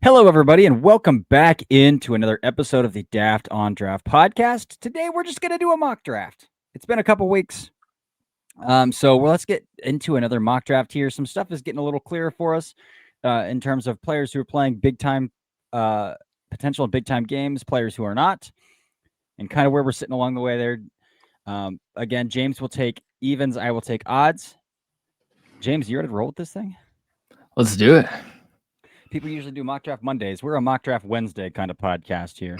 Hello, everybody, and welcome back into another episode of the Daft on Draft podcast. Today, we're just going to do a mock draft. It's been a couple weeks. Let's get into another mock draft here. Some stuff is getting a little clearer for us in terms of players who are playing big time potential in big time games, players who are not, and kind of where we're sitting along the way there. Again, James will take evens. I will take odds. James, you ready to roll with this thing? Let's do it. People usually do mock draft Mondays. We're a mock draft Wednesday kind of podcast here.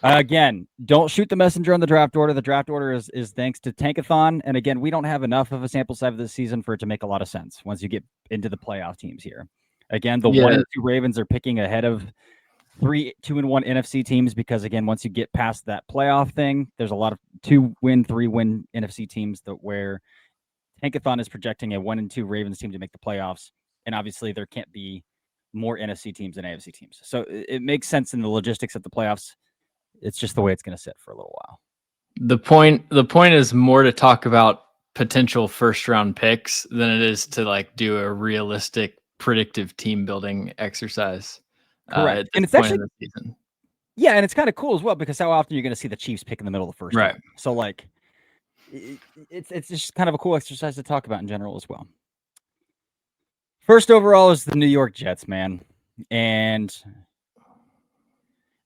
Again, don't shoot the messenger on the draft order. The draft order is thanks to Tankathon. And again, we don't have enough of a sample size of this season for it to make a lot of sense once you get into the playoff teams here. Again, the 1 and 2 Ravens are picking ahead of 3, 2 and 1 NFC teams because again, once you get past that playoff thing, there's a lot of 2-win, 3-win NFC teams that where Tankathon is projecting a 1 and 2 Ravens team to make the playoffs. And obviously there can't be more NFC teams than AFC teams. So it makes sense in the logistics of the playoffs. It's just the way it's going to sit for a little while. The point is more to talk about potential first round picks than it is to like do a realistic predictive team building exercise. Correct. And it's actually season. Yeah, and it's kind of cool as well because how often you're going to see the Chiefs pick in the middle of the first round. So like it's just kind of a cool exercise to talk about in general as well. First overall is the New York Jets, man. And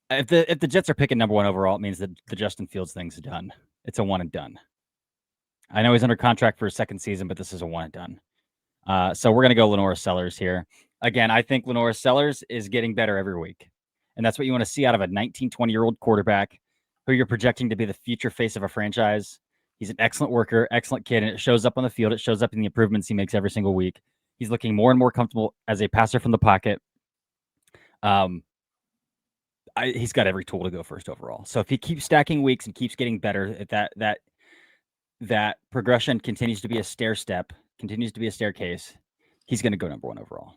if the Jets are picking number 1 overall, it means that the Justin Fields thing's done. It's a one and done. I know he's under contract for a second season, but this is a one and done. So we're going to go Lenora Sellers here. Again, I think Lenora Sellers is getting better every week. And that's what you want to see out of a 19, 20-year-old quarterback who you're projecting to be the future face of a franchise. He's an excellent worker, excellent kid, and it shows up on the field. It shows up in the improvements he makes every single week. He's looking more and more comfortable as a passer from the pocket. He's got every tool to go first overall. So if he keeps stacking weeks and keeps getting better, that progression continues to be a stair step, continues to be a staircase, he's going to go number 1 overall.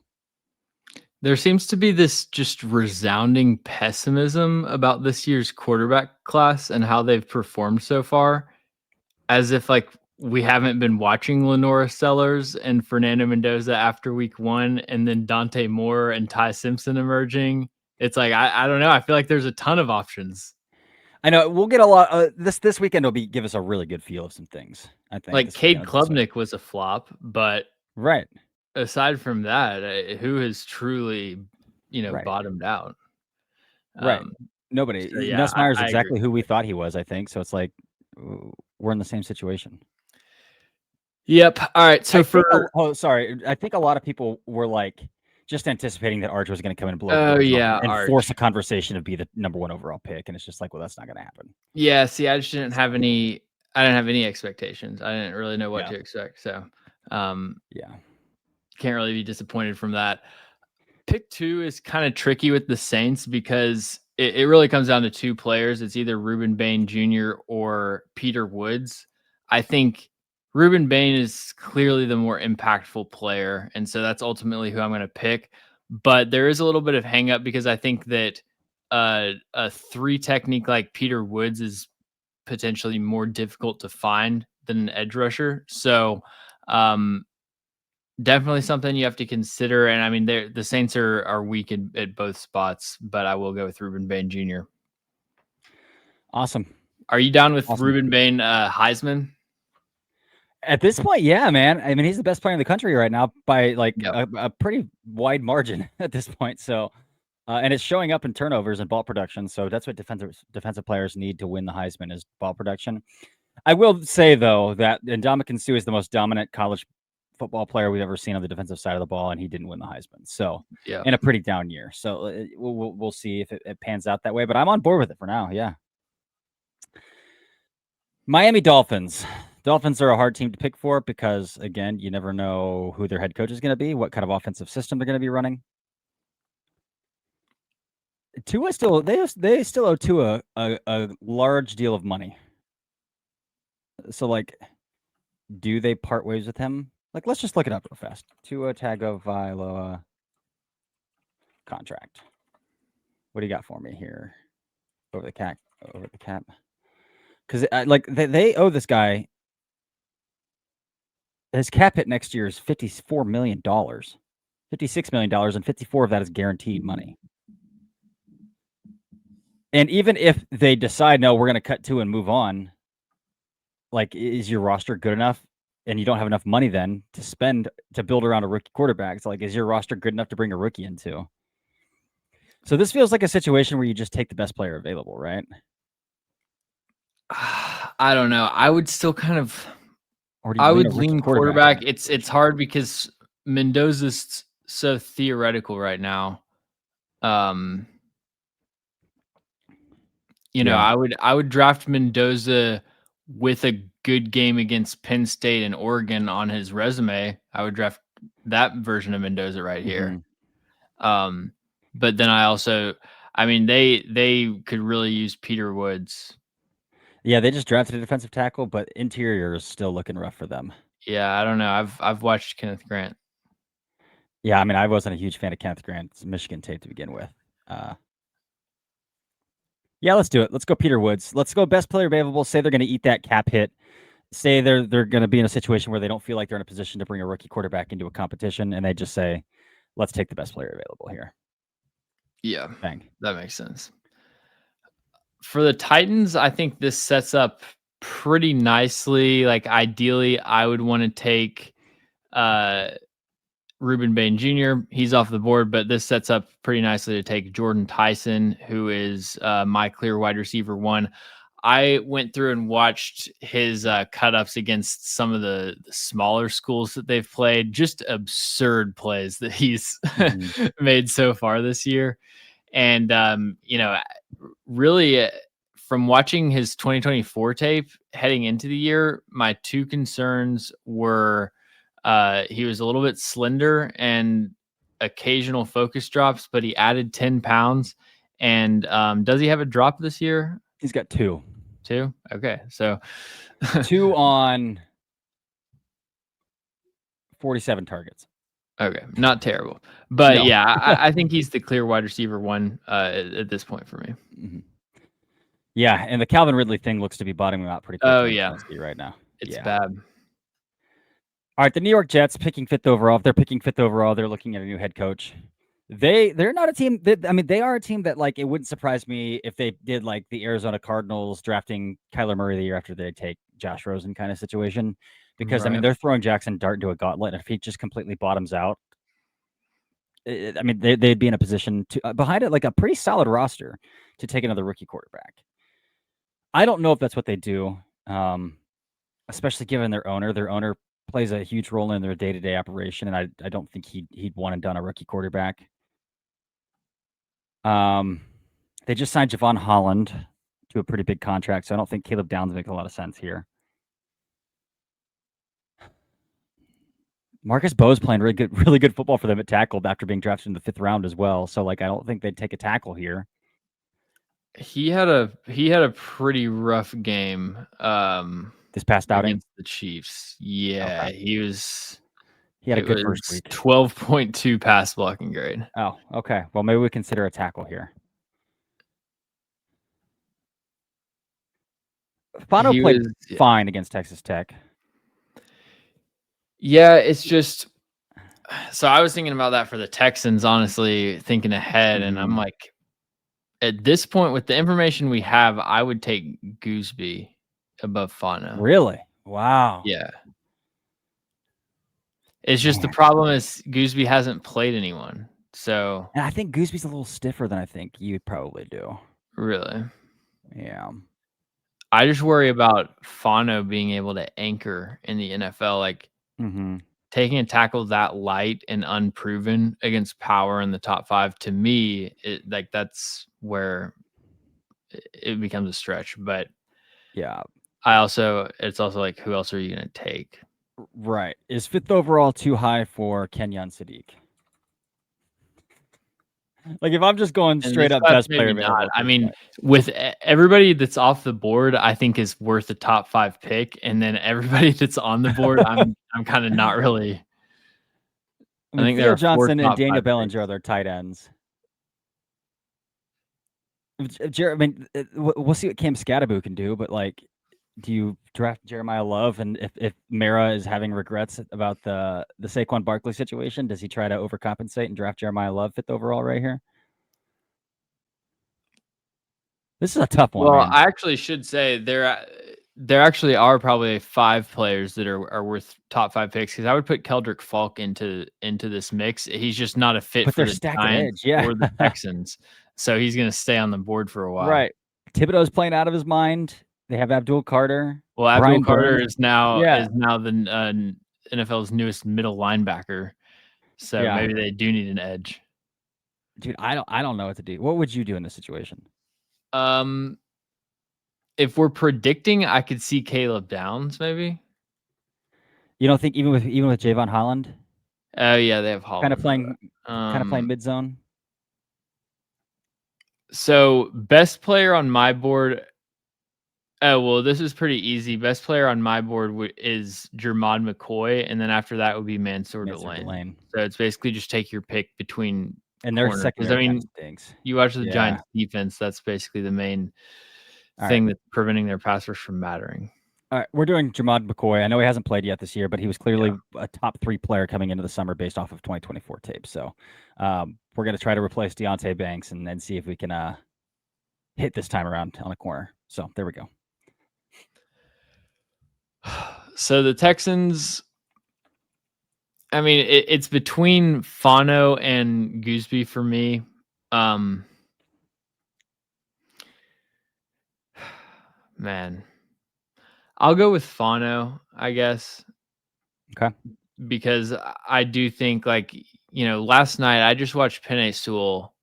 There seems to be this just resounding pessimism about this year's quarterback class and how they've performed so far, as if like we haven't been watching Lenora Sellers and Fernando Mendoza after week 1 and then Dante Moore and Ty Simpson emerging. It's like, I don't know. I feel like there's a ton of options. I know we'll get a lot. This weekend will give us a really good feel of some things. I think like Cade Klubnik was a flop, but right. Aside from that, who has truly, bottomed out? Right. Nobody. So, yeah, Nussmeier is exactly who we thought he was. I think so. It's like we're in the same situation. Yep. All right. So I think a lot of people were like just anticipating that Arch was going to come in and blow and force a conversation to be the number 1 overall pick, and it's just like, well, that's not going to happen. Yeah. See, I didn't have any expectations. I didn't really know what to expect. So, can't really be disappointed from that. Pick 2 is kind of tricky with the Saints because it really comes down to 2 players. It's either Ruben Bain Jr. or Peter Woods. I think Ruben Bain is clearly the more impactful player, and so that's ultimately who I'm going to pick. But there is a little bit of hang up because I think that a 3 technique like Peter Woods is potentially more difficult to find than an edge rusher. So definitely something you have to consider. And I mean, the Saints are weak at both spots, but I will go with Ruben Bain Jr. Awesome. Are you down with Ruben Bain Heisman? At this point, yeah, man. I mean, he's the best player in the country right now by like a pretty wide margin at this point. So, and it's showing up in turnovers and ball production. So that's what defensive players need to win the Heisman is ball production. I will say though that Ndamukong Suh is the most dominant college football player we've ever seen on the defensive side of the ball, and he didn't win the Heisman. So, in a pretty down year. So we'll see if it pans out that way. But I'm on board with it for now. Yeah. Miami Dolphins. Dolphins are a hard team to pick for because, again, you never know who their head coach is going to be, what kind of offensive system they're going to be running. Tua they still owe Tua a large deal of money. So, like, do they part ways with him? Like, let's just look it up real fast. Tua Tagovailoa contract. What do you got for me here? Over the cap. Because they owe this guy. His cap hit next year is $54 million. $56 million, and 54 of that is guaranteed money. And even if they decide, no, we're going to cut 2 and move on, like, is your roster good enough? And you don't have enough money then to spend to build around a rookie quarterback. So, like, is your roster good enough to bring a rookie into? So this feels like a situation where you just take the best player available, right? I don't know. I would still kind of. Or do you I lean would a rookie lean quarterback? quarterback. It's hard because Mendoza's so theoretical right now. You know, Yeah. I would draft Mendoza with a good game against Penn State and Oregon on his resume. I would draft that version of Mendoza right here. But then I mean, they could really use Peter Woods. Yeah, they just drafted a defensive tackle, but interior is still looking rough for them. Yeah, I don't know. I've watched Kenneth Grant. Yeah, I mean, I wasn't a huge fan of Kenneth Grant's Michigan tape to begin with. Yeah, let's do it. Let's go Peter Woods. Let's go best player available. Say they're going to eat that cap hit. Say they're going to be in a situation where they don't feel like they're in a position to bring a rookie quarterback into a competition, and they just say, let's take the best player available here. Yeah, Bang. that makes sense. For the Titans, I think this sets up pretty nicely. Like, ideally, I would want to take Reuben Bain Jr. He's off the board, but this sets up pretty nicely to take Jordan Tyson, who is my clear wide receiver 1. I went through and watched his cut-ups against some of the smaller schools that they've played. Just absurd plays that he's made so far this year. And, you know, really from watching his 2024 tape heading into the year, my 2 concerns were he was a little bit slender and occasional focus drops, but he added 10 pounds. And does he have a drop this year? He's got 2. 2? Okay. So 2 on 47 targets. Okay. Not terrible. But No. yeah, I think he's the clear wide receiver 1 at this point for me. Yeah. And the Calvin Ridley thing looks to be bottoming out pretty quickly. Oh, yeah. Right now. It's bad. All right, the New York Jets picking 5th overall. If they're picking 5th overall, they're looking at a new head coach. They're not a team that, I mean, they are a team that, like, it wouldn't surprise me if they did like the Arizona Cardinals drafting Kyler Murray the year after they take Josh Rosen kind of situation. Because I mean, they're throwing Jackson Dart into a gauntlet, and if he just completely bottoms out, I mean, they'd be in a position to behind it like a pretty solid roster to take another rookie quarterback. I don't know if that's what they do, especially given their owner. Their owner plays a huge role in their day-to-day operation, and I don't think he'd want and done a rookie quarterback. They just signed Javon Holland to a pretty big contract, so I don't think Caleb Downs makes a lot of sense here. Marcus Bowe's playing really good football for them at tackle after being drafted in the 5th round as well. So, like, I don't think they'd take a tackle here. He had a pretty rough game. This past outing against the Chiefs. Yeah, okay. He had a good first week. 12.2 pass blocking grade. Oh, okay. Well, maybe we consider a tackle here. Fano played fine against Texas Tech. Yeah, it's just so I was thinking about that for the Texans, honestly, thinking ahead, and I'm like, at this point, with the information we have, I would take Gooseby above Fano. Really? Wow. Yeah. It's just the problem is Gooseby hasn't played anyone. So and I think Gooseby's a little stiffer than I think you probably do. Really? Yeah. I just worry about Fano being able to anchor in the NFL. Like taking a tackle that light and unproven against power in the top 5, to me, that's where it becomes a stretch. But yeah, it's also like, who else are you going to take? Right. Is 5th overall too high for Kenyon Sadiq? Like, if I'm just going straight up best player available, I mean, with everybody that's off the board, I think is worth a top 5 pick, and then everybody that's on the board, I'm kind of not really. I think Theo Johnson and Daniel Bellinger are their tight ends. I mean, we'll see what Cam Scatterbo can do, but like, do you draft Jeremiah Love? And if Mara is having regrets about the Saquon Barkley situation, does he try to overcompensate and draft Jeremiah Love 5th overall right here? This is a tough one, Well, man. I actually should say there actually are probably 5 players that are worth top 5 picks, because I would put Keldrick Falk into this mix. He's just not a fit But for they're the stacked at Giants edge, yeah. or the Texans, so he's going to stay on the board for a while. Right. Thibodeau's playing out of his mind. They have Abdul Carter. Well, Abdul Brian Carter Burns. is now Yeah. the NFL's newest middle linebacker, so Yeah. maybe they do need an edge. Dude, I don't know what to do. What would you do in this situation? If we're predicting, I could see Caleb Downs maybe. You don't think even with Javon Holland? Oh yeah, they have Holland. Kind of playing mid zone. So best player on my board. Oh well, this is pretty easy. Best player on my board is Jermod McCoy, and then after that would be Mansour Delane. So it's basically just take your pick between. And their secondary stinks. You watch the Giants defense. That's basically the main thing that's preventing their pass rush from mattering. All right, we're doing Jermod McCoy. I know he hasn't played yet this year, but he was clearly a top 3 player coming into the summer based off of 2024 tape. So we're going to try to replace Deontay Banks and then see if we can hit this time around on a corner. So there we go. So the Texans, I mean, it's between Fano and Gooseby for me. Man, I'll go with Fano, I guess. Okay. Because I do think, last night I just watched Penei Sewell.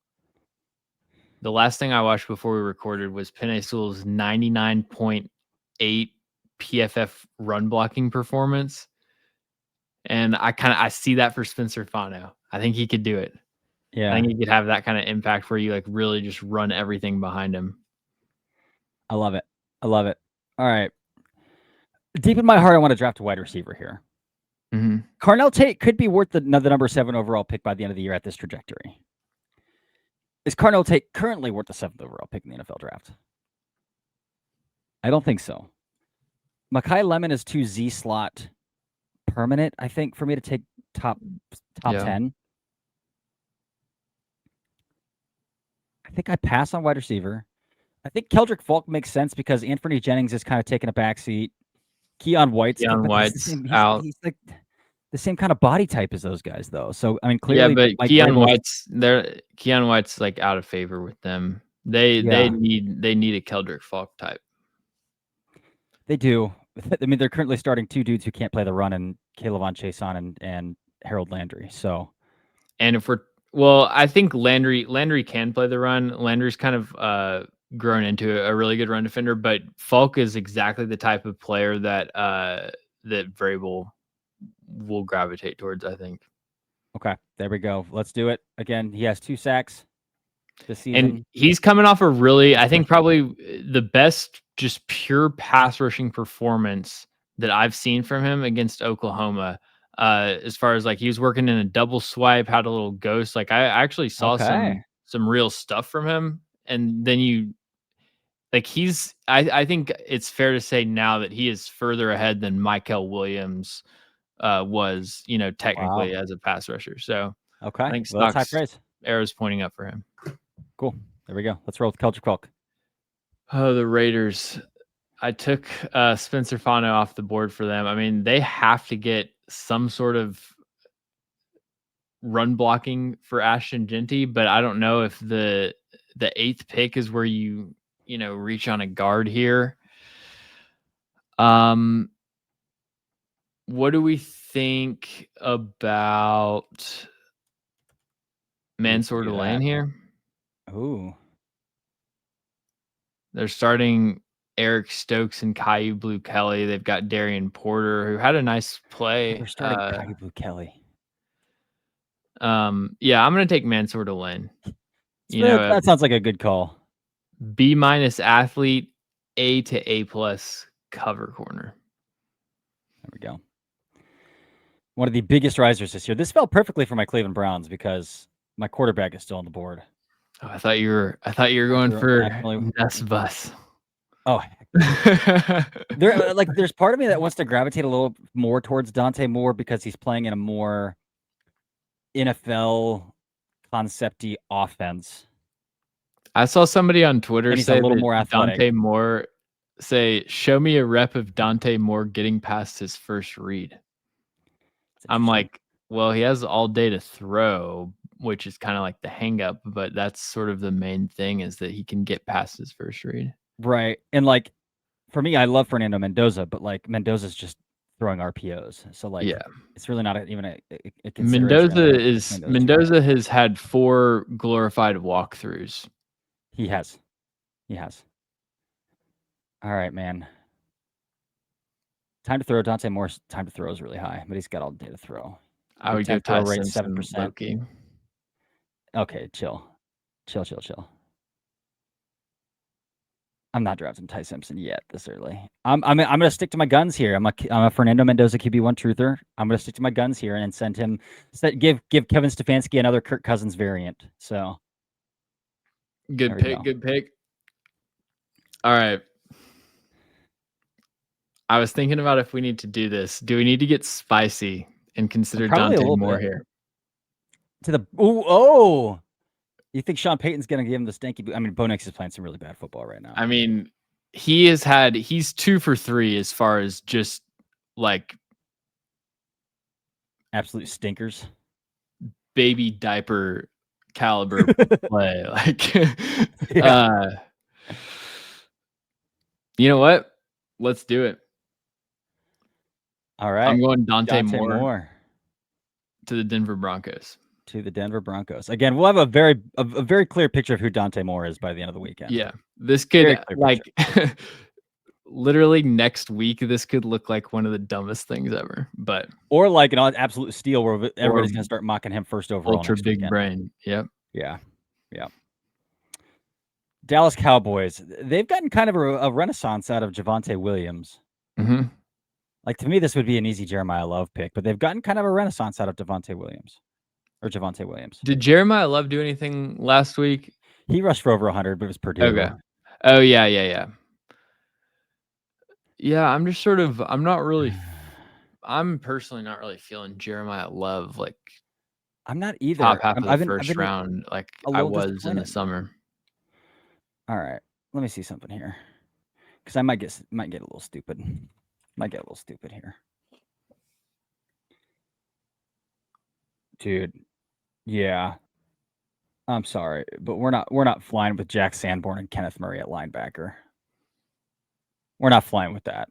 The last thing I watched before we recorded was Penei Sewell's 99.8 PFF run blocking performance. And I see that for Spencer Fano. I think he could do it. Yeah. I think he could have that kind of impact where you really just run everything behind him. I love it. All right. Deep in my heart, I want to draft a wide receiver here. Mm-hmm. Carnell Tate could be worth the number 7 overall pick by the end of the year at this trajectory. Is Carnell Tate currently worth the 7th overall pick in the NFL draft? I don't think so. Mekhi Lemon is 2 Z slot permanent, I think, for me to take top 10. I think I pass on wide receiver. I think Keldrick Falk makes sense because Anthony Jennings is kind of taking a backseat. Keon White's out. He's like the same kind of body type as those guys, though. So I mean, clearly, but Keon White's out of favor with them. They need a Keldrick Falk type. They do. I mean, they're currently starting 2 dudes who can't play the run, and Kayvon Chason and Harold Landry. So, and I think Landry can play the run. Landry's kind of grown into a really good run defender, but Falk is exactly the type of player that Vrabel will gravitate towards, I think. Okay, there we go. Let's do it. Again, he has 2 sacks this season. And he's coming off I think probably the best just pure pass rushing performance that I've seen from him against Oklahoma. As far as he was working in a double swipe, had a little ghost. I actually saw some real stuff from him. And then I think it's fair to say now that he is further ahead than Michael Williams was, technically as a pass rusher. So I think that's high praise. Arrow's pointing up for him. Cool. There we go. Let's roll with Keldrick Falk. Oh, the Raiders. I took Spencer Fano off the board for them. I mean, they have to get some sort of run blocking for Ashton Genty, but I don't know if the 8th pick is where you reach on a guard here. What do we think about Mansour Delane here? Ooh. They're starting Eric Stokes and Caillou Blue Kelly. They've got Darian Porter, who had a nice play. They're starting Caillou Blue Kelly. I'm going to take Mansour Delane. That sounds like a good call. B- athlete, A to A+ cover corner. There we go. One of the biggest risers this year. This felt perfectly for my Cleveland Browns because my quarterback is still on the board. Oh, I thought you were going for Ness Bus. Oh, there's part of me that wants to gravitate a little more towards Dante Moore because he's playing in a more NFL concept-y offense. I saw somebody on Twitter say that more athletic. Dante Moore say, "Show me a rep of Dante Moore getting past his first read." I'm like, well, he has all day to throw, which is kind of like the hang up, but that's sort of the main thing is that he can get past his first read. Right. And for me, I love Fernando Mendoza, but Mendoza's just throwing RPOs. So yeah, it's really not even a consideration. Mendoza has had 4 glorified walkthroughs. He has. All right, man. Time to throw. Dante Moore's time to throw is really high, but he's got all day to throw. I would go Ty Simpson, 7%. Okay, chill. I'm not drafting Ty Simpson yet this early. I'm gonna stick to my guns here. I'm a Fernando Mendoza QB1 truther. I'm gonna stick to my guns here and send him. Give Kevin Stefanski another Kirk Cousins variant. So good pick. All right. I was thinking about if we need to do this. Do we need to get spicy and consider Dante Moore here? You think Sean Payton's going to give him the stanky boot? I mean, Bo Nix is playing some really bad football right now. I mean, he's 2 for 3 as far as just absolute stinkers, baby diaper caliber play. You know what? Let's do it. All right. I'm going Dante Moore to the Denver Broncos. Again, we'll have a very clear picture of who Dante Moore is by the end of the weekend. Yeah. This could literally next week, this could look like one of the dumbest things ever. Or like an absolute steal where everybody's going to start mocking him first overall. Ultra big weekend. Brain. Yep. Yeah. Dallas Cowboys. They've gotten kind of a renaissance out of Javonte Williams. Mm-hmm. To me, this would be an easy Jeremiah Love pick, but they've gotten kind of a renaissance out of Javonte Williams. Did Jeremiah Love do anything last week? He rushed for over 100, but it was Purdue. Okay. Oh, yeah. Yeah, I'm just I'm personally not really feeling Jeremiah Love I'm not either. Top half of the first round like I was in the summer. All right. Let me see something here. Because I might get a little stupid. Here. Dude. Yeah. I'm sorry, but we're not flying with Jack Sanborn and Kenneth Murray at linebacker. We're not flying with that.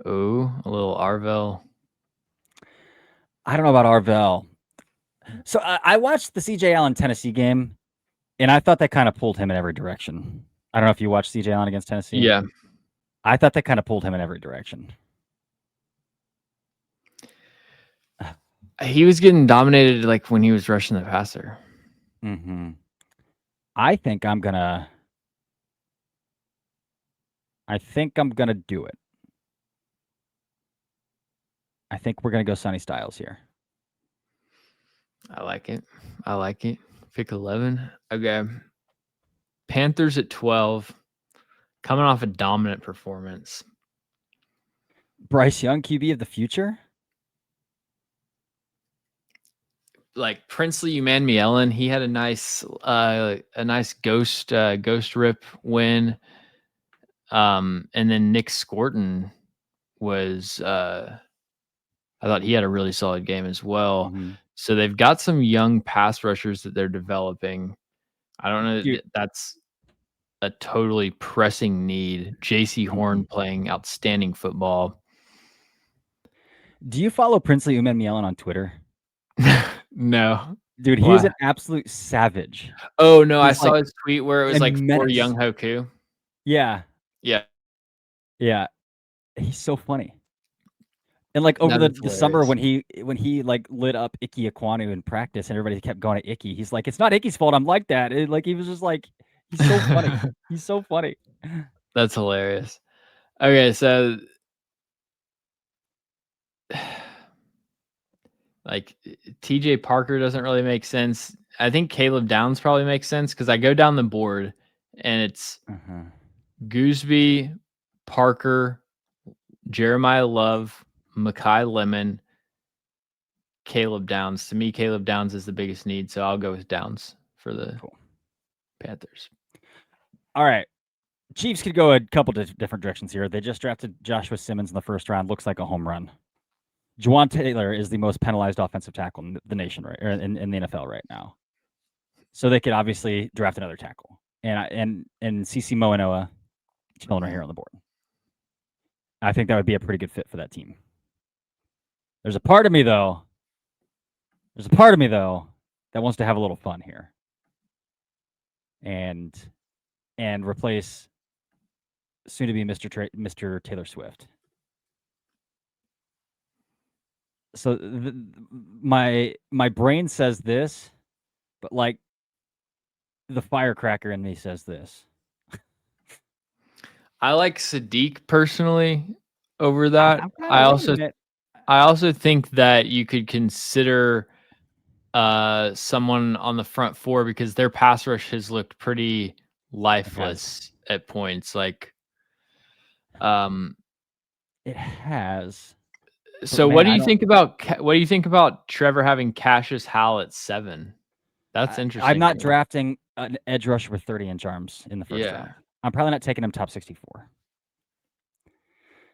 Oh, a little Arvell. I don't know about Arvell. So I watched the CJ Allen Tennessee game, and I thought that kind of pulled him in every direction. I don't know if you watched CJ Allen against Tennessee. Yeah. I thought that kind of pulled him in every direction. He was getting dominated when he was rushing the passer. Mm-hmm. I think I'm gonna do it. I think we're gonna go Sonny Styles here. I like it. Pick 11. Okay. Panthers at 12. Coming off a dominant performance. Bryce Young, QB of the future? Princely Umanmielen, he had a nice ghost rip win. And then Nick Scorton was I thought he had a really solid game as well. Mm-hmm. So they've got some young pass rushers that they're developing. I don't know. That's a totally pressing need. JC Horn playing outstanding football. Do you follow Princely Umanmielen on Twitter? No. Dude, he is an absolute savage. Oh, no. I saw his tweet where it was for Young Hoku. Yeah. He's so funny. And over the summer when he lit up Icky Ekwonu in practice and everybody kept going at Icky, he's like, it's not Icky's fault. I'm like that. He was just he's so funny. He's so funny. That's hilarious. Okay, so TJ Parker doesn't really make sense. I think Caleb Downs probably makes sense because I go down the board and it's Gooseby, Parker, Jeremiah Love, Mekhi Lemon, Caleb Downs. To me, Caleb Downs is the biggest need, so I'll go with Downs for the Panthers. All right. Chiefs could go a couple different directions here. They just drafted Joshua Simmons in the first round. Looks like a home run. Juwan Taylor is the most penalized offensive tackle in the nation, right, or in the NFL right now. So they could obviously draft another tackle, and CC Moanoa chilling right here on the board. I think that would be a pretty good fit for that team. There's a part of me though that wants to have a little fun here, and replace soon to be Mr. Taylor Swift. So my brain says this, but like the firecracker in me says this. I like Sadiq personally over that. I also think that you could consider someone on the front four because their pass rush has looked pretty lifeless at points. Like, it has. So what do you think about Trevor having Cassius Howell at 7? That's interesting. I'm not drafting an edge rusher with 30-inch arms in the first round. I'm probably not taking him top 64.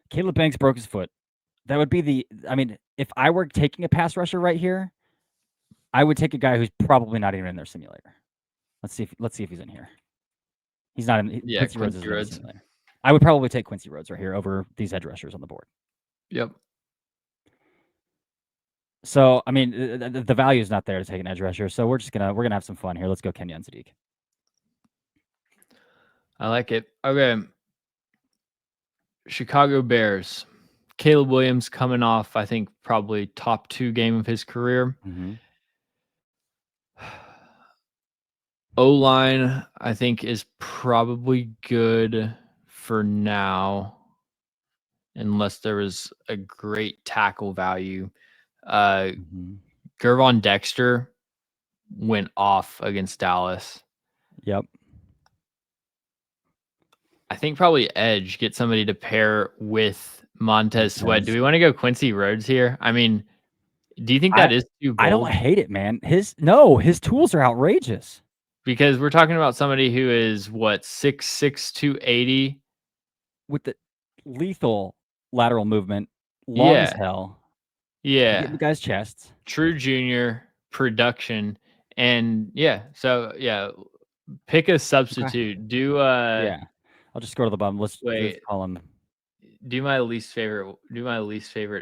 Caleb Banks broke his foot. That would be if I were taking a pass rusher right here, I would take a guy who's probably not even in their simulator. Let's see if he's in here. He's not in. Quincy Rhodes is in the simulator. I would probably take Quincy Rhodes right here over these edge rushers on the board. Yep. So the value is not there to take an edge rusher. So we're gonna have some fun here. Let's go Kenyon Sadiq. I like it. Okay. Chicago Bears. Caleb Williams coming off, I think, probably top 2 game of his career. Mm-hmm. O-line, I think, is probably good for now, unless there was a great tackle value. Gervon Dexter went off against Dallas. Yep. I think probably edge, get somebody to pair with Montez Sweat. Do we want to go Quincy Rhodes here? I mean, do you think that is too bold? I don't hate it, man. His tools are outrageous. Because we're talking about somebody who is 6'6", 280 with the lethal lateral movement, long as hell. Yeah, getting the guys' chests. True junior production, and pick a substitute. Okay. Do I'll just go to the bottom. Let's call him. Do my least favorite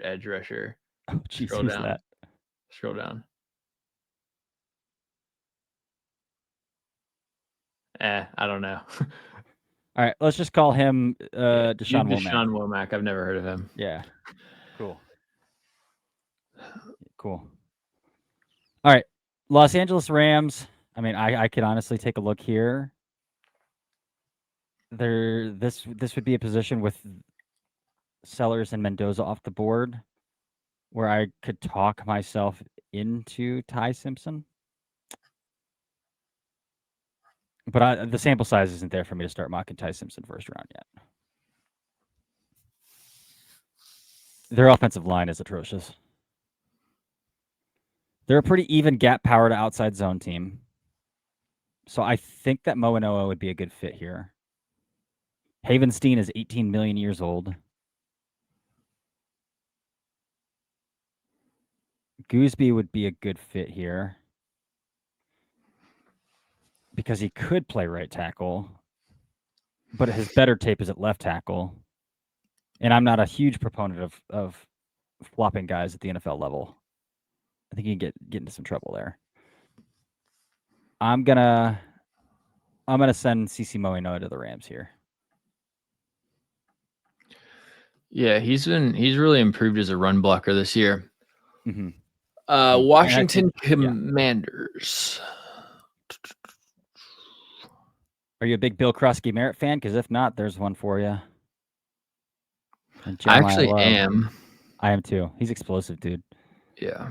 edge rusher. Oh, geez, who's that? Scroll down. I don't know. All right, let's just call him Deshaun Womack. Deshaun Womack. I've never heard of him. Yeah. Cool. All right, Los Angeles Rams. I could honestly take a look here. This would be a position with Sellers and Mendoza off the board where I could talk myself into Ty Simpson. But the sample size isn't there for me to start mocking Ty Simpson first round yet. Their offensive line is atrocious. They're a pretty even gap power to outside zone team. So I think that Moanoa would be a good fit here. Havenstein is 18 million years old. Gooseby would be a good fit here because he could play right tackle, but his better tape is at left tackle. And I'm not a huge proponent of flopping guys at the NFL level. I think you can get into some trouble there. I'm gonna send CC Moanoa to the Rams here. Yeah, he's really improved as a run blocker this year. Mm-hmm. Washington Commanders. Are you a big Bill Krosky Merritt fan? Because if not, there's one for you. I actually am. I am too. He's explosive, dude. Yeah.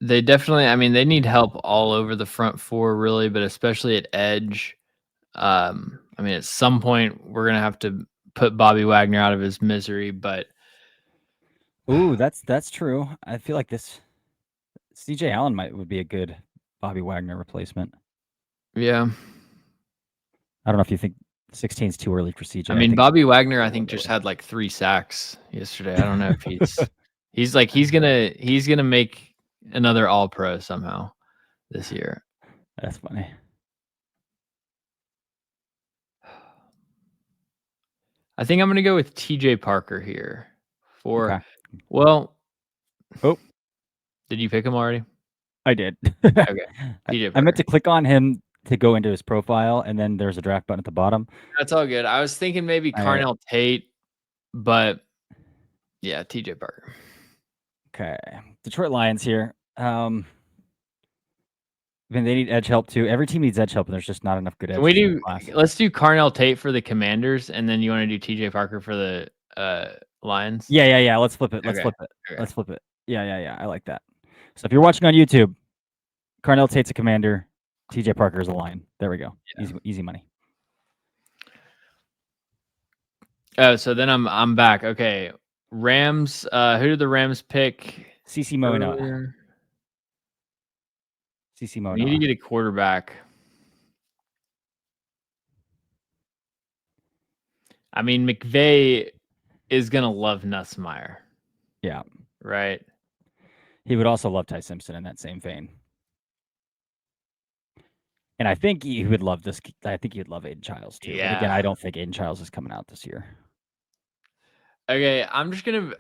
They definitely. They need help all over the front four, really, but especially at edge. I mean, at some point we're gonna have to put Bobby Wagner out of his misery, but Ooh, that's true. I feel like this CJ Allen would be a good Bobby Wagner replacement. yeah. I don't know if you think 16 is too early for CJ. I mean, think Bobby Wagner, I think, just had like 3 sacks yesterday. I don't know if he's gonna make another All Pro somehow this year. That's funny. I think I'm gonna go with TJ Parker here. Okay. Well, Oh, did you pick him already? I did. Okay, TJ I meant Parker. to click on him to go into his profile, and then there's a draft button at the bottom. That's all good. I was thinking maybe Carnell Tate, but yeah, TJ Parker. Okay, Detroit Lions here. I mean, they need edge help too. Every team needs edge help, and there's just not enough good edge. Let's do Carnell Tate for the Commanders, and then you want to do TJ Parker for the Lions? Yeah. Let's flip it. Okay. Let's flip it. Yeah. I like that. So if you're watching on YouTube, Carnell Tate's a Commander. TJ Parker is a Lion. There we go. Yeah. Easy money. Oh, so then I'm back. Okay, Rams. Who did the Rams pick? CC Moinoa. CC Moinoa. We need to get a quarterback. I mean, McVay is gonna love Nussmeier. Yeah. Right. He would also love Ty Simpson in that same vein. And I think he would love this. I think he'd love Aiden Childs too. Yeah. But again, I don't think Aiden Childs is coming out this year. Okay, I'm just gonna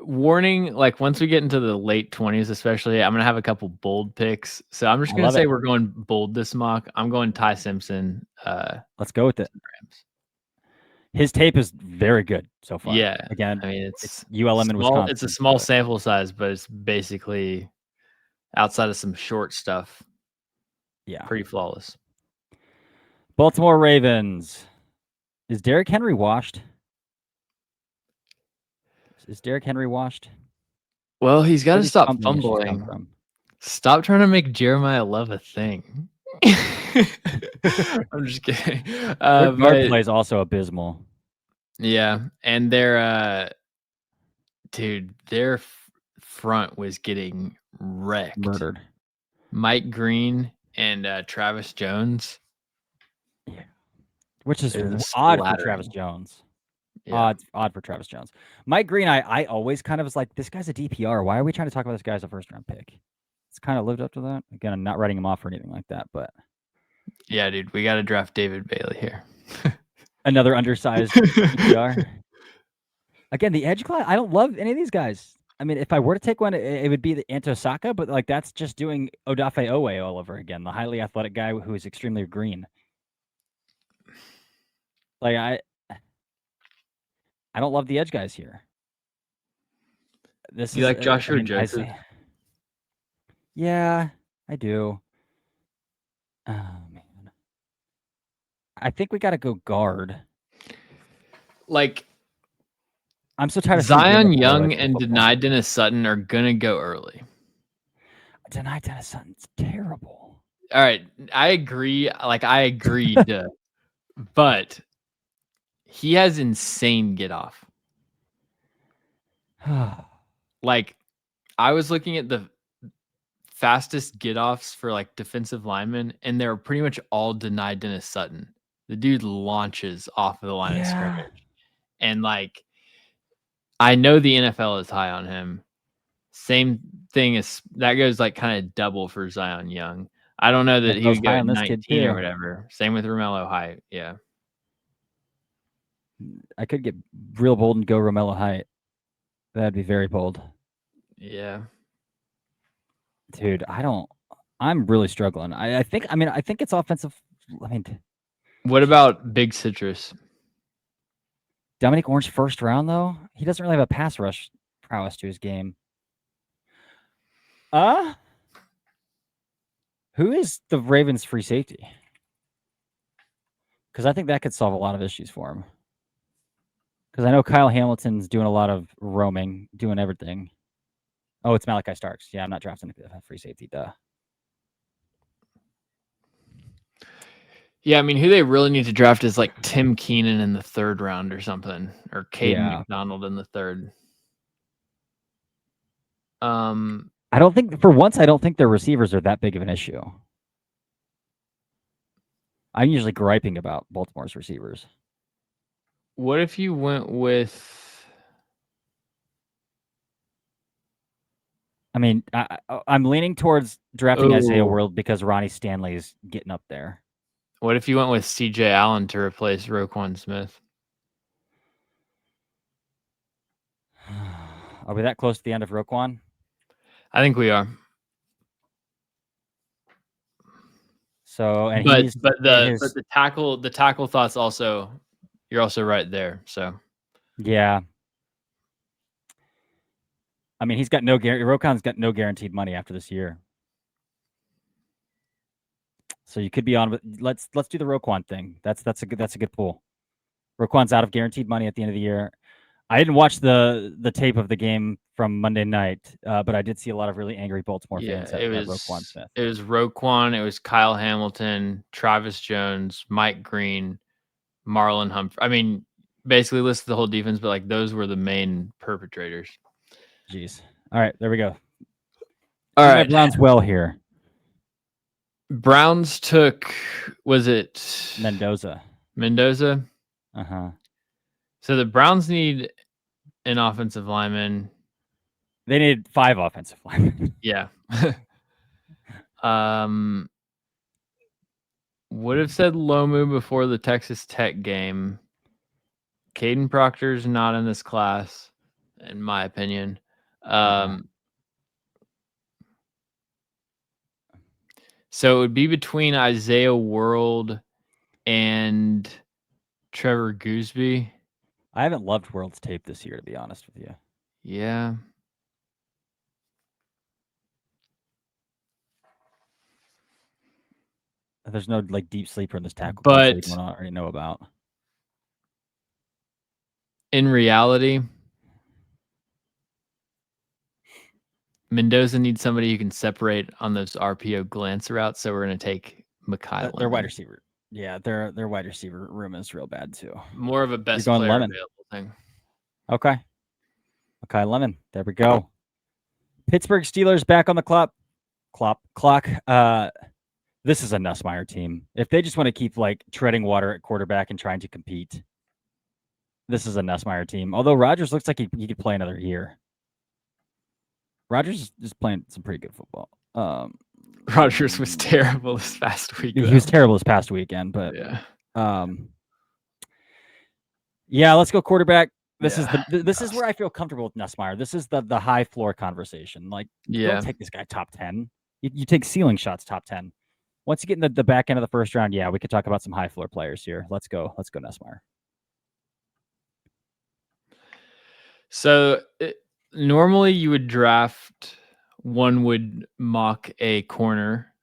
warning. Like once we get into the late 20s, especially, I'm gonna have a couple bold picks. So I'm just gonna say we're going bold this mock. I'm going Ty Simpson. Let's go with it. Rams. His tape is very good so far. Yeah. Again, I mean, it's ULM in Wisconsin. It's a small sample size, but it's basically outside of some short stuff. Yeah. Pretty flawless. Baltimore Ravens. Is Derrick Henry washed? Is Derrick Henry washed? Well, he's got to stop fumbling. Stop trying to make Jeremiah Love a thing. I'm just kidding. Their guard play is also abysmal. Yeah, and their their front was getting wrecked. Murdered. Mike Green and Travis Jones. Yeah. Which is odd for Travis Jones. Yeah. Odd for Travis Jones. Mike Green, I always kind of was like, this guy's a DPR. Why are we trying to talk about this guy as a first-round pick? It's kind of lived up to that. Again, I'm not writing him off or anything like that, but yeah, dude, we got to draft David Bailey here. Another undersized DPR. Again, the edge class, I don't love any of these guys. I mean, if I were to take one, it would be the Antosaka, but like that's just doing Odafe Owe all over again, the highly athletic guy who is extremely green. Like I don't love the edge guys here. This you like Joshua Joseph? Yeah, I do. Oh man, I think we got to go guard. Like, I'm so tired of Zion Young and Denied Dennis Sutton are gonna go early. Denied Dennis Sutton's terrible. All right, I agree. Like, I agreed, but he has insane get off. Like, I was looking at the fastest get offs for like defensive linemen, and they're pretty much all Denied Dennis Sutton. The dude launches off of the line of scrimmage, and like, I know the NFL is high on him. Same thing as that goes like kind of double for Zion Young. I don't know that he would go at 19 or whatever. Same with Romello Height. Yeah. I could get real bold and go Romello Height. That'd be very bold. Yeah. Dude, I'm really struggling. I think it's offensive. I mean, what about Big Citrus? Dominic Orange first round though? He doesn't really have a pass rush prowess to his game. Who is the Ravens free safety? Because I think that could solve a lot of issues for him. Because I know Kyle Hamilton's doing a lot of roaming, doing everything. Oh, it's Malachi Starks. Yeah, I'm not drafting a free safety. Duh. Yeah, I mean, who they really need to draft is like Tim Keenan in the 3rd round or something, or Caden McDonald in the 3rd. I don't think their receivers are that big of an issue. I'm usually griping about Baltimore's receivers. What if you went with? I mean, I'm leaning towards drafting Isaiah World because Ronnie Stanley's getting up there. What if you went with C.J. Allen to replace Roquan Smith? Are we that close to the end of Roquan? I think we are. So, and but he's the tackle thoughts also, you're also right there. So yeah. I mean, Roquan's got no guaranteed money after this year. So you could be on. Let's do the Roquan thing. That's a good pull. Roquan's out of guaranteed money at the end of the year. I didn't watch the tape of the game from Monday night, but I did see a lot of really angry Baltimore fans at Roquan Smith. It was Roquan. It was Kyle Hamilton, Travis Jones, Mike Green, Marlon Humphrey. I mean, basically listed the whole defense, but like those were the main perpetrators. Jeez. All right, there we go. All right, Browns well here. Browns took, was it Mendoza? Uh-huh. So the Browns need an offensive lineman. They need 5 offensive linemen. Yeah. Would have said Lomu before the Texas Tech game. Caden Proctor's not in this class, in my opinion. So it would be between Isaiah World and Trevor Gooseby. I haven't loved World's tape this year, to be honest with you. Yeah. There's no like deep sleeper in this tackle class that you already know about. In reality, Mendoza needs somebody who can separate on those RPO glance routes, so we're going to take Mekhi. Their wide receiver. Yeah, their wide receiver room is real bad too. More of a best player Lemon. available thing. Okay. Mekhi Lemon. There we go. Pittsburgh Steelers back on the clock. This is a Nussmeier team. If they just want to keep like treading water at quarterback and trying to compete, this is a Nussmeier team. Although Rodgers looks like he could play another year. Rodgers is playing some pretty good football. Rodgers was terrible this past week. He was terrible this past weekend, but yeah, let's go quarterback. This is where I feel comfortable with Nussmeier. This is the high floor conversation. Like, don't take this guy top 10. You take ceiling shots top 10. Once you get in the back end of the first round, yeah, we could talk about some high floor players here. Let's go Nussmeier. So normally you would draft, one would mock a corner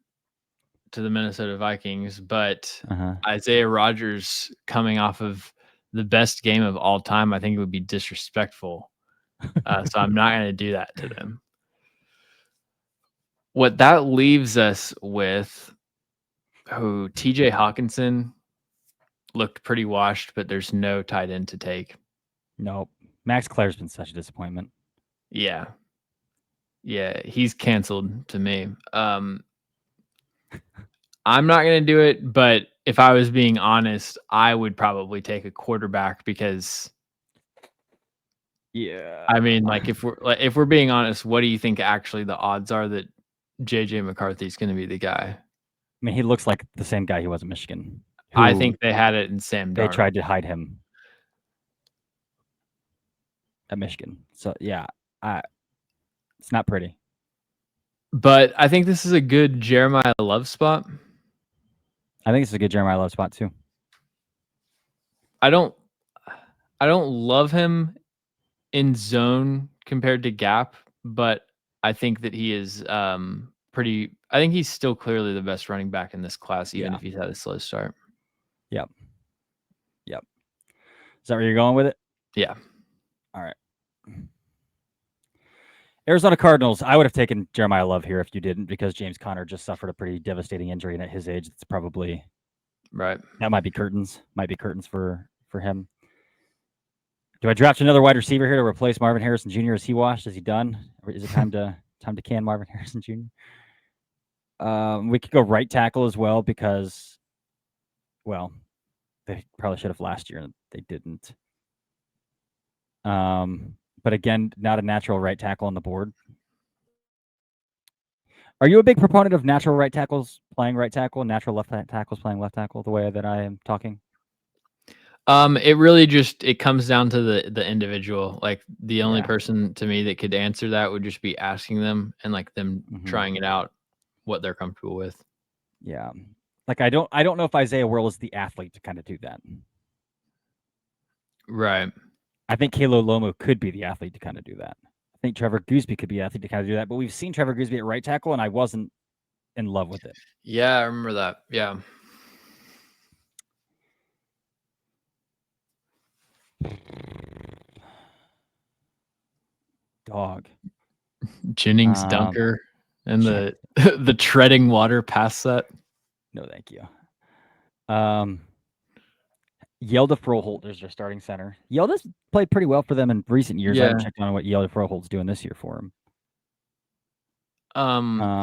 to the Minnesota Vikings, but Isaiah Rodgers coming off of the best game of all time, I think it would be disrespectful. So I'm not going to do that to them. What that leaves us with, TJ Hawkinson looked pretty washed, but there's no tight end to take. Nope. Max Clare's been such a disappointment. Yeah, he's canceled to me. I'm not going to do it, but if I was being honest, I would probably take a quarterback because, I mean, like if we're being honest, what do you think actually the odds are that JJ McCarthy is going to be the guy? I mean, he looks like the same guy he was in Michigan. I think they had it in Sam Darnold. They tried to hide him at Michigan. So yeah, it's not pretty. But I think this is a good Jeremiah Love spot. I think it's a good Jeremiah Love spot too. I don't love him in zone compared to gap, but I think that he is pretty. I think he's still clearly the best running back in this class, even if he's had a slow start. Yep. Is that where you're going with it? Yeah. All right. Arizona Cardinals. I would have taken Jeremiah Love here if you didn't, because James Conner just suffered a pretty devastating injury, and at his age, it's probably Right. That might be curtains. Might be curtains for him. Do I draft another wide receiver here to replace Marvin Harrison Jr.? Is he washed? Is he done? Or is it time to can Marvin Harrison Jr.? We could go right tackle as well because, well, they probably should have last year and they didn't. But again, not a natural right tackle on the board. Are you a big proponent of natural right tackles playing right tackle, natural left tackles playing left tackle, the way that I am talking? It really just it comes down to the individual. Like the only Yeah. person to me that could answer that would just be asking them and like them trying it out, what they're comfortable with. Yeah. Like I don't know if Isaiah Whirl is the athlete to kind of do that. Right. I think Kalo Lomu could be the athlete to kind of do that. I think Trevor Gooseby could be the athlete to kind of do that, but we've seen Trevor Gooseby at right tackle, and I wasn't in love with it. Yeah, I remember that. Yeah. Dog. Jennings Dunker and the the treading water pass set. No, thank you. Yelda Froholt is their starting center. Yelda's played pretty well for them in recent years. I haven't checked on what Yelda Froholt's doing this year for him.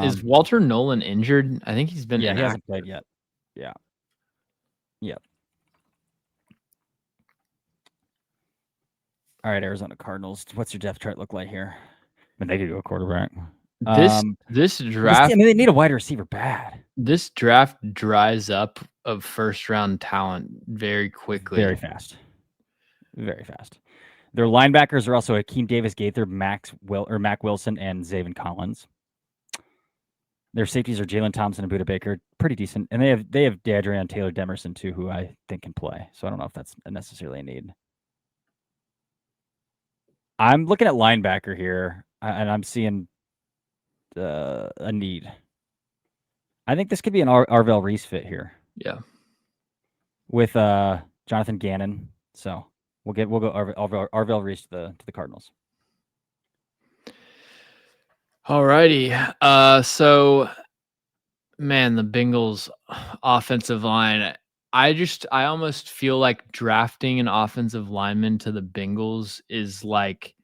Is Walter Nolan injured? I think he's been inactive. He hasn't played yet. Yeah. Yep. All right, Arizona Cardinals. What's your depth chart look like here? I mean, they could go quarterback. This draft. I mean, they need a wide receiver bad. This draft dries up of first round talent very quickly. Very fast. Very fast. Their linebackers are also Akeem Davis Gaither, Mac Wilson, and Zaven Collins. Their safeties are Jalen Thompson and Buda Baker, pretty decent, and they have D'Adrian Taylor Demerson too, who I think can play. So I don't know if that's necessarily a need. I'm looking at linebacker here, and I'm seeing a need. I think this could be an Arvell Reese fit here. Yeah, with Jonathan Gannon. So we'll go Arvell Reese to the Cardinals. Alrighty. So, man, the Bengals offensive line. I almost feel like drafting an offensive lineman to the Bengals is like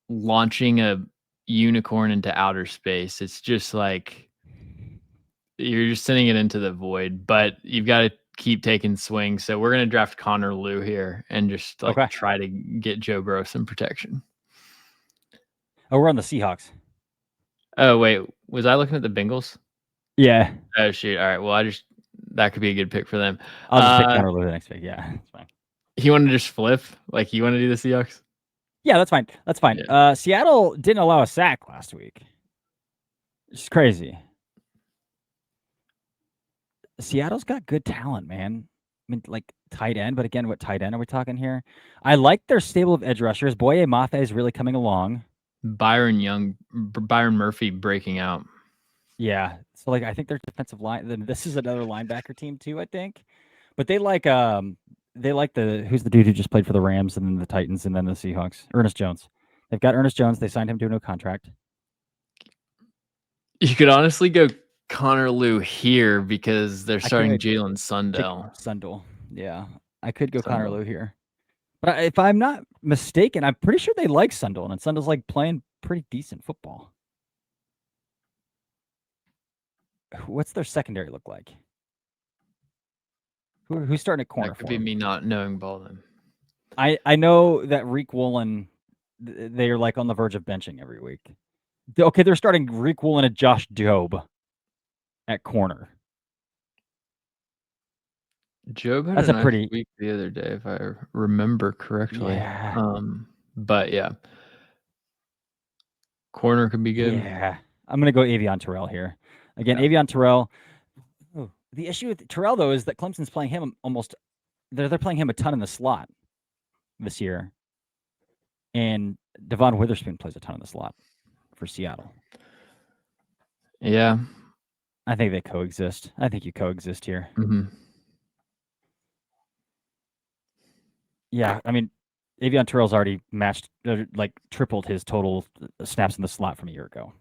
launching a unicorn into outer space. It's just like you're just sending it into the void, but you've got to keep taking swings. So we're going to draft Connor Liu here and just like try to get Joe Burrow some protection. Oh, we're on the Seahawks. Oh, wait. Was I looking at the Bengals? Yeah. Oh, shoot. All right. Well, that could be a good pick for them. I'll just pick Connor Liu the next pick. Yeah, that's fine. You want to just flip? Like, you want to do the Seahawks? Yeah, that's fine. That's fine. Yeah. Seattle didn't allow a sack last week. It's crazy. Seattle's got good talent, man. I mean, like tight end, but again, what tight end are we talking here? I like their stable of edge rushers. Boye Mafe is really coming along. Byron Murphy breaking out. Yeah. So like I think their defensive line, this is another linebacker team too, I think. But they like who's the dude who just played for the Rams and then the Titans and then the Seahawks? Ernest Jones. They've got Ernest Jones. They signed him to a new contract. You could honestly go Connor Liu here because they're starting Jalen Sundell. Yeah. I could go Connor Liu here. But if I'm not mistaken, I'm pretty sure they like Sundell, and Sundell's like playing pretty decent football. What's their secondary look like? Who's starting at corner? That could be me not knowing ball then. I know that Reek Woolen, they are like on the verge of benching every week. Okay, they're starting Reek Woolen and Josh Jobe at corner. Job had a pretty week the other day, if I remember correctly. Yeah. But yeah, corner could be good. Yeah, I'm gonna go Avion Terrell here. Again, yeah. Avion Terrell. Oh, the issue with Terrell though is that Clemson's playing him almost. They're playing him a ton in the slot this year, and Devon Witherspoon plays a ton in the slot for Seattle. Yeah, I think they coexist. I think you coexist here. Mm-hmm. Yeah, I mean, Avion Terrell's already tripled his total snaps in the slot from a year ago.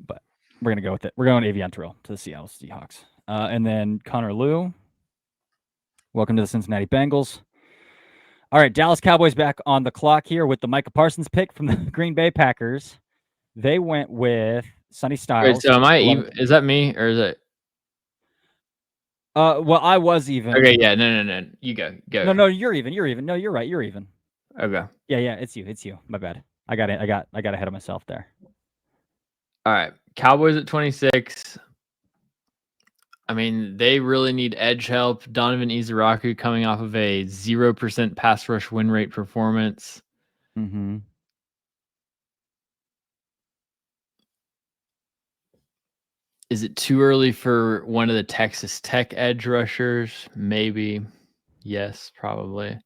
But We're going to go with it. We're going Avion Terrell to the Seattle Seahawks. And then Connor Liu. Welcome to the Cincinnati Bengals. All right, Dallas Cowboys back on the clock here with the Micah Parsons pick from the Green Bay Packers. They went with Sonny Styles. Wait, so am I even? Is that me or is it? Well, I was even. Okay, yeah, no. You go. No, you're even. No, you're right. You're even. Okay. Yeah, it's you. My bad. I got ahead of myself there. All right, Cowboys at 26. I mean, they really need edge help. Donovan Izaraku coming off of a 0% pass rush win rate performance. Mm-hmm. Is it too early for one of the Texas Tech edge rushers? Maybe. Yes, probably.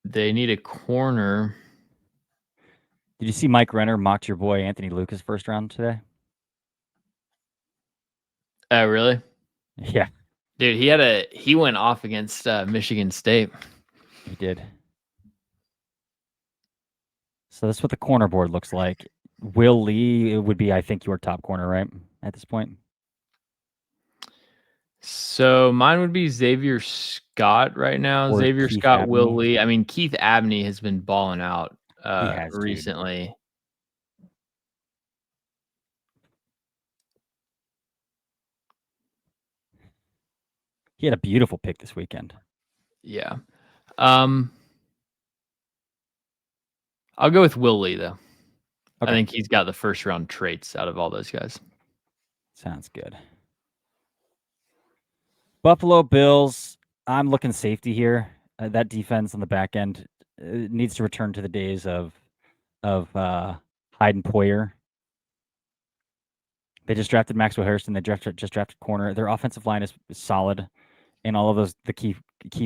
They need a corner. Did you see Mike Renner mocked your boy Anthony Lucas first round today? Oh, really? Yeah. Dude, he went off against Michigan State. He did. So that's what the corner board looks like. Will Lee would be, I think, your top corner, right? At this point. So mine would be Xavier Scott right now. Or Xavier Keith Scott, Abney. Will Lee. I mean, Keith Abney has been balling out He has, recently. Dude. He had a beautiful pick this weekend. Yeah. I'll go with Will Lee, though. Okay. I think he's got the first round traits out of all those guys. Sounds good. Buffalo Bills, I'm looking safety here. That defense on the back end needs to return to the days of Hyde and Poyer. They just drafted Maxwell Harrison. They just drafted corner. Their offensive line is solid, and all of the key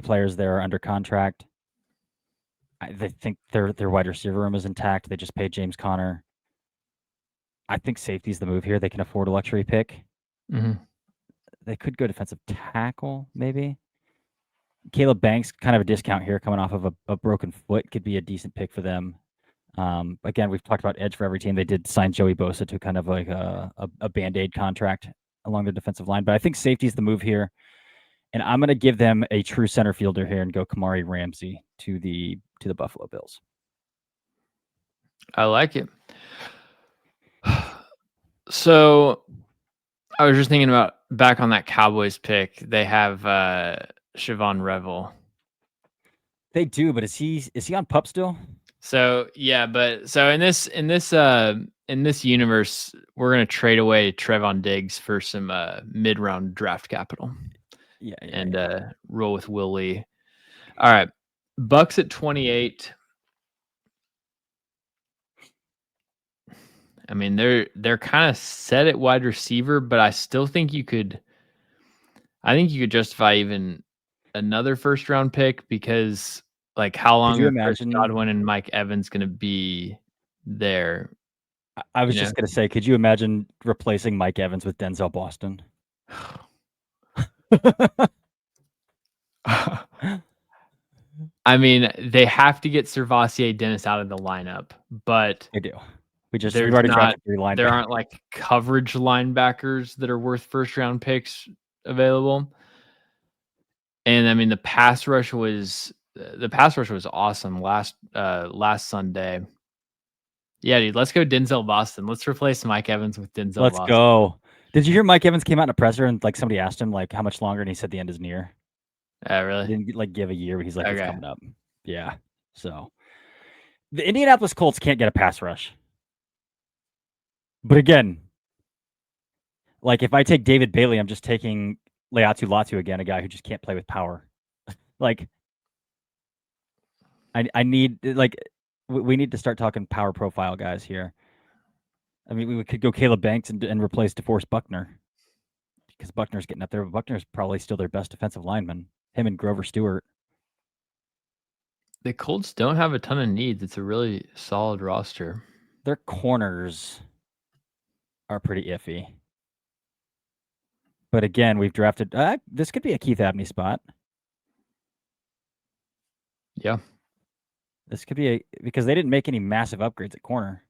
players there are under contract. They think their wide receiver room is intact. They just paid James Conner. I think safety's the move here. They can afford a luxury pick. Mm-hmm. They could go defensive tackle, maybe. Caleb Banks, kind of a discount here, coming off of a broken foot, could be a decent pick for them. Again, we've talked about edge for every team. They did sign Joey Bosa to kind of like a Band-Aid contract along their defensive line. But I think safety's the move here. And I'm going to give them a true center fielder here and go Kamari Ramsey to the Buffalo Bills. I like it. So I was just thinking about back on that Cowboys pick. They have Siobhan Revel. They do, but is he on PUP still? So yeah, but so in this universe, we're gonna trade away Trevon Diggs for some mid-round draft capital. Yeah, and roll with Will Lee. All right, Bucks at 28. I mean, they're kind of set at wide receiver, but I still think you could. I think you could justify even another first round pick because, like, how long are Chris Godwin and Mike Evans going to be there? I was just going to say, could you imagine replacing Mike Evans with Denzel Boston? I mean, they have to get Servassier Dennis out of the lineup, but they do. We've already drafted 3 linebackers. There aren't like coverage linebackers that are worth first round picks available. And I mean, the pass rush was awesome last Sunday. Yeah, dude, let's go Denzel Boston. Let's replace Mike Evans with Denzel Boston. Let's go. Did you hear Mike Evans came out in a presser and like somebody asked him like how much longer, and he said the end is near. Really? He didn't like give a year, but he's like, it's coming up. Yeah. So the Indianapolis Colts can't get a pass rush. But again, like if I take David Bailey, I'm just taking Leatu Latu again, a guy who just can't play with power. Like I need like we need to start talking power profile guys here. I mean, we could go Caleb Banks and replace DeForest Buckner because Buckner's getting up there. But Buckner's probably still their best defensive lineman. Him and Grover Stewart. The Colts don't have a ton of needs. It's a really solid roster. Their corners are pretty iffy. But again, we've drafted. This could be a Keith Abney spot. Yeah. This could be because they didn't make any massive upgrades at corner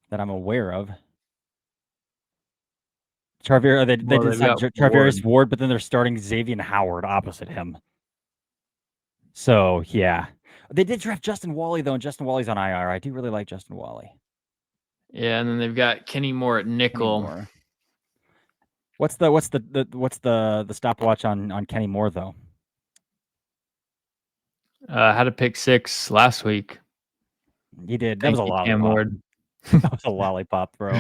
that I'm aware of. Charvier, they did sign Charvarius Ward, but then they're starting Xavier Howard opposite him. So yeah, they did draft Justin Wally though, and Justin Wally's on IR. I do really like Justin Wally. Yeah, and then they've got Kenny Moore at nickel. What's the stopwatch on Kenny Moore though? Had a pick 6 last week. He did. That was a lollipop. That was a lollipop throw.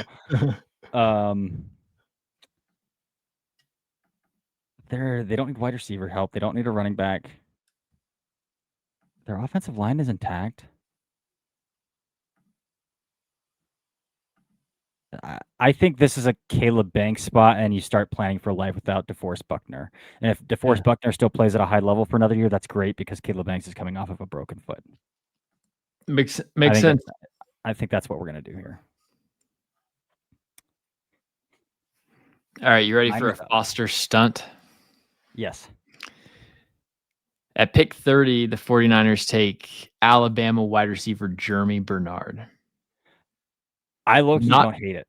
They don't need wide receiver help. They don't need a running back. Their offensive line is intact. I think this is a Caleb Banks spot, and you start planning for life without DeForest Buckner. And if DeForest Buckner still plays at a high level for another year, that's great because Caleb Banks is coming off of a broken foot. Makes sense. I think that's what we're going to do here. All right, you ready for a Foster stunt? Yes. At pick 30, the 49ers take Alabama wide receiver Jeremy Bernard. I don't hate it.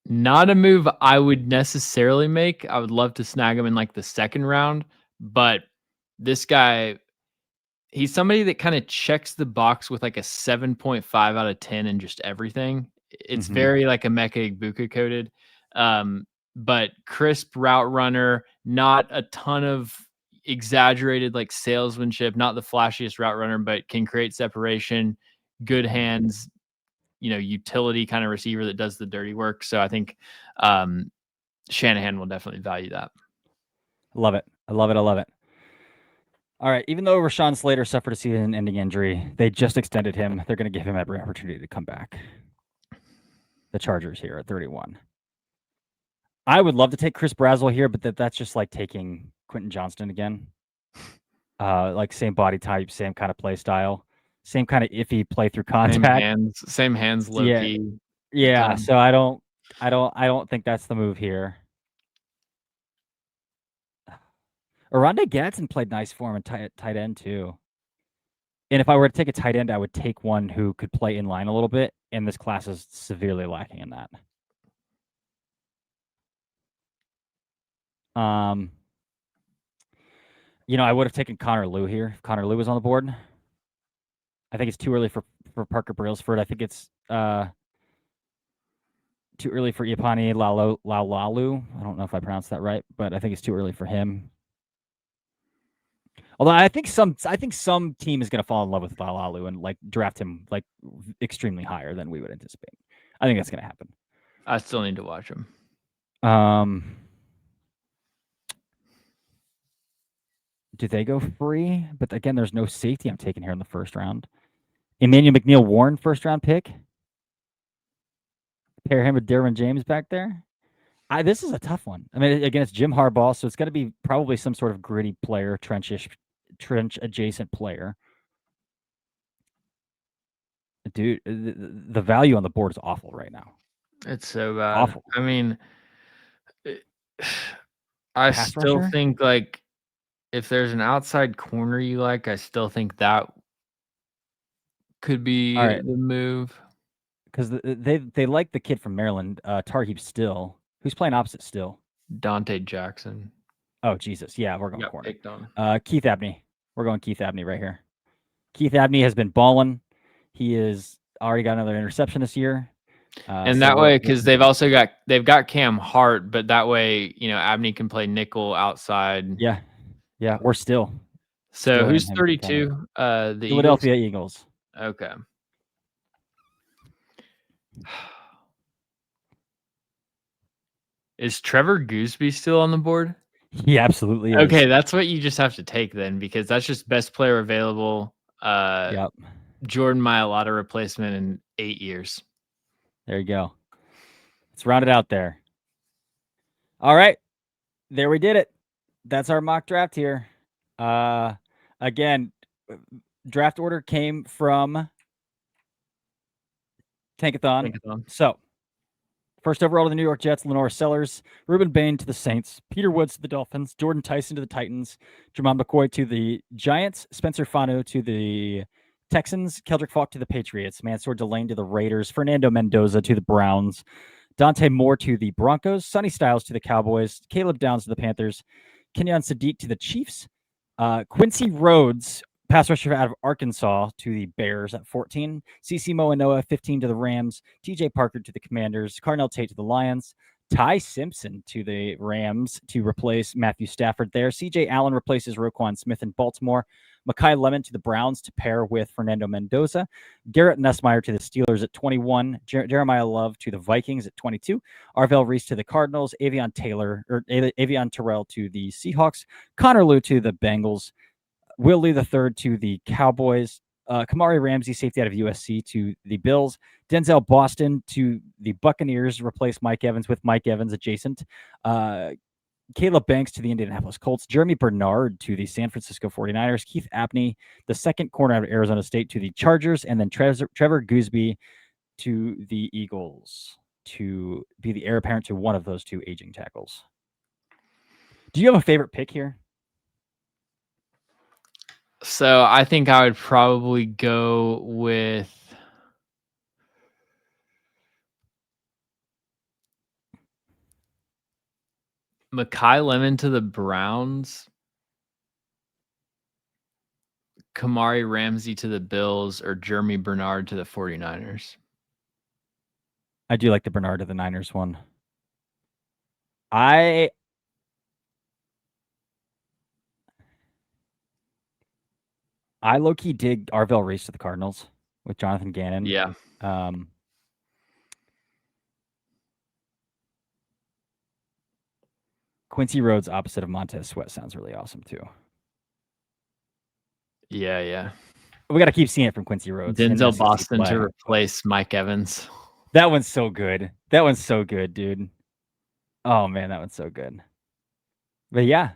Not a move I would necessarily make. I would love to snag him in like the second round, but this guy, he's somebody that kind of checks the box with like a 7.5 out of 10 and just everything. It's very like a Emeka Egbuka coded, but crisp route runner, not a ton of exaggerated like salesmanship, not the flashiest route runner, but can create separation, good hands, utility kind of receiver that does the dirty work. So I think Shanahan will definitely value that. Love it. I love it. All right. Even though Rashawn Slater suffered a season-ending injury, they just extended him. They're going to give him every opportunity to come back. The Chargers here at 31. I would love to take Chris Brazzell here, but that's just like taking Quentin Johnston again. Like same body type, same kind of play style, same kind of iffy play through contact. Same hands, low key. Yeah. So I don't think that's the move here. Oronde Gadsden played nice for him in tight end too. And if I were to take a tight end, I would take one who could play in line a little bit. And this class is severely lacking in that. I would have taken Connor Lew here if Connor Lew was on the board. I think it's too early for Parker Brailsford. I think it's too early for Iapani Laulalu. I don't know if I pronounced that right, but I think it's too early for him. Although I think some team is going to fall in love with Laulalu and like draft him like extremely higher than we would anticipate. I think that's going to happen. I still need to watch him. Do they go free? But again, there's no safety I'm taking here in the first round. Emmanuel McNeil-Warren, first round pick. Pair him with Derwin James back there. This is a tough one. I mean, again, it's Jim Harbaugh, so it's going to be probably some sort of gritty player, trench adjacent player. Dude, the value on the board is awful right now. It's so bad. Awful. I mean, I still think like if there's an outside corner you like, I still think that could be the move. Because they like the kid from Maryland, Tarheeb Still, who's playing opposite Still. Dante Jackson. Oh, Jesus. Yeah, we're going corner. Keith Abney. We're going Keith Abney right here. Keith Abney has been balling. He has already got another interception this year. And that way, because they've got Cam Hart, but that way, Abney can play nickel outside. Yeah. We're Still. So who's 32? The Philadelphia Eagles. Okay. Is Trevor Gooseby still on the board? He absolutely is. Okay, that's what you just have to take then, because that's just best player available. Jordan Mailata replacement in 8 years. There you go. Let's round it out there. All right. There we did it. That's our mock draft here. Again, draft order came from Tankathon. So First overall to the New York Jets, Lenore Sellers. Ruben Bain to the Saints. Peter Woods to the Dolphins. Jordan Tyson to the Titans. Jermon McCoy to the Giants. Spencer Fano to the Texans. Keldrick Falk to the Patriots. Mansour Delane to the Raiders. Fernando Mendoza to the Browns. Dante Moore to the Broncos. Sonny Styles to the Cowboys. Caleb Downs to the Panthers. Kenyon Sadiq to the Chiefs. Quincy Rhodes, pass rusher out of Arkansas, to the Bears at 14. CeCe Moanoa, 15 to the Rams. TJ Parker to the Commanders. Carnell Tate to the Lions. Ty Simpson to the Rams to replace Matthew Stafford there. CJ Allen replaces Roquan Smith in Baltimore. Mekhi Lemon to the Browns to pair with Fernando Mendoza. Garrett Nussmeier to the Steelers at 21. Jeremiah Love to the Vikings at 22. Arvell Reese to the Cardinals. Avion Terrell to the Seahawks. Connor Lew to the Bengals. Will Lee III to the Cowboys. Kamari Ramsey, safety out of USC, to the Bills. Denzel Boston to the Buccaneers, replace Mike Evans with Mike Evans adjacent. Caleb Banks to the Indianapolis Colts. Jeremy Bernard to the San Francisco 49ers. Keith Abney, the second corner out of Arizona State, to the Chargers. And then Trevor Gooseby to the Eagles to be the heir apparent to one of those two aging tackles. Do you have a favorite pick here? So I think I would probably go with Mekhi Lemon to the Browns, Kamari Ramsey to the Bills, or Jeremy Bernard to the 49ers. I do like the Bernard to the Niners one. I low-key dig Arvell Reese to the Cardinals with Jonathan Gannon. Yeah. Quincy Rhodes opposite of Montez Sweat sounds really awesome too. Yeah. We got to keep seeing it from Quincy Rhodes. Denzel Boston to replace Mike Evans. That one's so good. That one's so good, dude. Oh man, that one's so good. But yeah,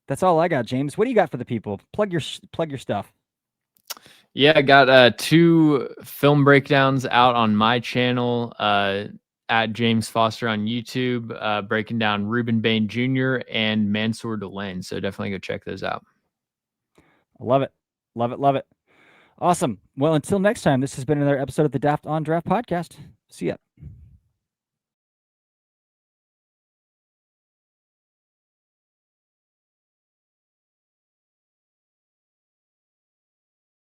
that's all I got, James. What do you got for the people? Plug your stuff. Yeah, I got 2 film breakdowns out on my channel at James Foster on YouTube, breaking down Ruben Bain Jr. and Mansour Delane. So definitely go check those out. I love it. Love it. Awesome. Well, until next time, this has been another episode of the Daft on Draft podcast. See ya.